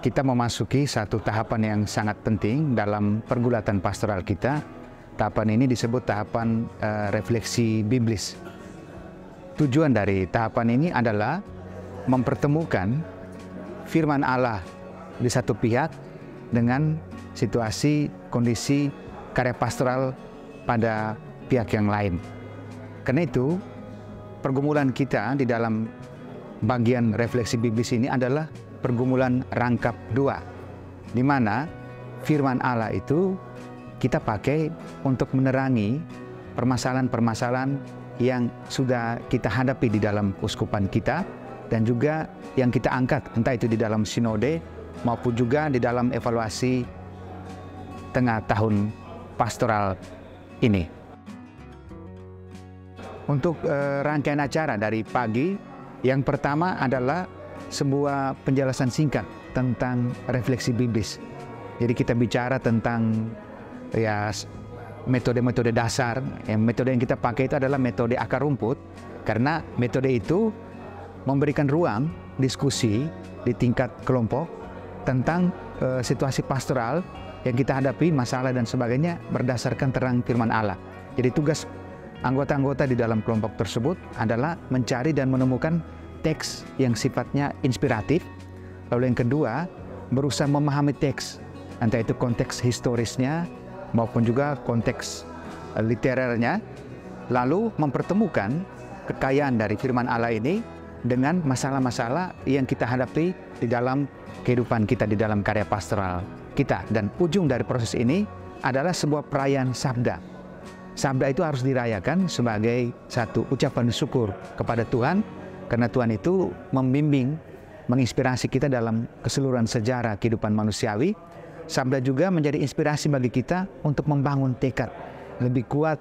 kita memasuki satu tahapan yang sangat penting dalam pergulatan pastoral kita. Tahapan ini disebut tahapan refleksi biblis. Tujuan dari tahapan ini adalah mempertemukan firman Allah di satu pihak dengan situasi, kondisi, karya pastoral pada pihak yang lain. Karena itu, pergumulan kita di dalam bagian refleksi biblis ini adalah pergumulan rangkap dua, di mana firman Allah itu kita pakai untuk menerangi permasalahan-permasalahan yang sudah kita hadapi di dalam keuskupan kita dan juga yang kita angkat, entah itu di dalam sinode maupun juga di dalam evaluasi tengah tahun pastoral ini. Untuk rangkaian acara dari pagi, yang pertama adalah sebuah penjelasan singkat tentang refleksi biblis. Jadi kita bicara tentang metode-metode dasar. Metode yang kita pakai itu adalah metode akar rumput, karena metode itu memberikan ruang diskusi di tingkat kelompok tentang situasi pastoral yang kita hadapi, masalah dan sebagainya berdasarkan terang firman Allah. Jadi tugas anggota-anggota di dalam kelompok tersebut adalah mencari dan menemukan teks yang sifatnya inspiratif. Lalu yang kedua, berusaha memahami teks, entah itu konteks historisnya maupun juga konteks literernya, lalu mempertemukan kekayaan dari firman Allah ini dengan masalah-masalah yang kita hadapi di dalam kehidupan kita, di dalam karya pastoral kita. Dan ujung dari proses ini adalah sebuah perayaan sabda. Sabda itu harus dirayakan sebagai satu ucapan syukur kepada Tuhan, karena Tuhan itu membimbing, menginspirasi kita dalam keseluruhan sejarah kehidupan manusiawi. Sabda juga menjadi inspirasi bagi kita untuk membangun tekad lebih kuat,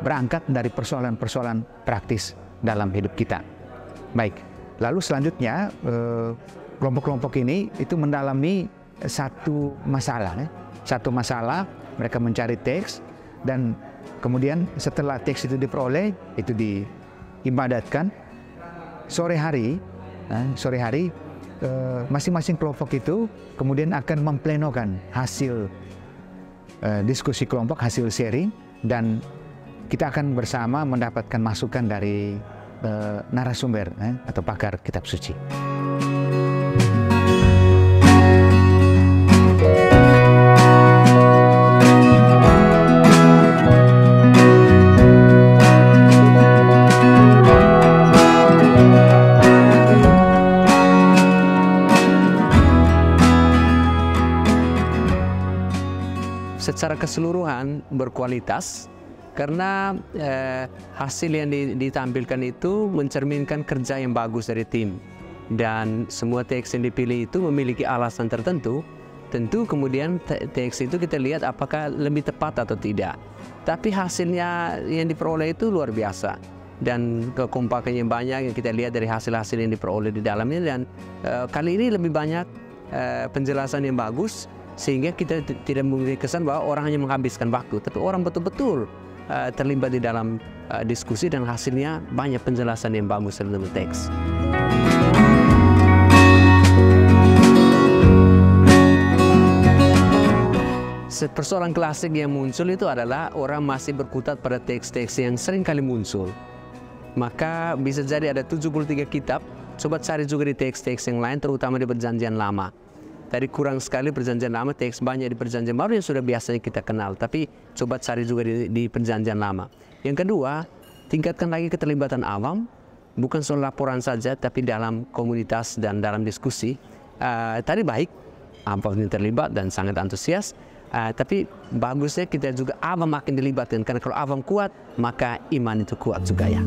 berangkat dari persoalan-persoalan praktis dalam hidup kita. Baik, lalu selanjutnya kelompok-kelompok ini itu mendalami satu masalah. Satu masalah, mereka mencari teks, dan kemudian setelah teks itu diperoleh, itu diibadatkan. Sore hari, masing-masing kelompok itu kemudian akan memplenokan hasil diskusi kelompok, hasil sharing, dan kita akan bersama mendapatkan masukan dari narasumber atau pakar kitab suci. Secara keseluruhan berkualitas, karena hasil yang ditampilkan itu mencerminkan kerja yang bagus dari tim, dan semua teks yang dipilih itu memiliki alasan tertentu. Tentu kemudian teks itu kita lihat apakah lebih tepat atau tidak, tapi hasilnya yang diperoleh itu luar biasa, dan kekompakan yang banyak yang kita lihat dari hasil-hasil yang diperoleh di dalamnya. Dan kali ini lebih banyak penjelasan yang bagus, sehingga kita tidak memiliki kesan bahwa orang hanya menghabiskan waktu, tapi orang betul-betul terlibat di dalam diskusi, dan hasilnya banyak penjelasan yang bagus dalam teks. Persoalan klasik yang muncul itu adalah orang masih berkutat pada teks-teks yang sering kali muncul. Maka bisa jadi ada 73 kitab, coba cari juga di teks-teks yang lain, terutama di Perjanjian Lama. Tadi kurang sekali Perjanjian Lama, teks banyak di Perjanjian Baru yang sudah biasanya kita kenal, tapi coba cari juga di Perjanjian Lama. Yang kedua, tingkatkan lagi keterlibatan awam, bukan soal laporan saja, tapi dalam komunitas dan dalam diskusi. Tadi baik, awam ini terlibat dan sangat antusias, tapi bagusnya kita juga awam makin dilibatkan, karena kalau awam kuat, maka iman itu kuat juga ya.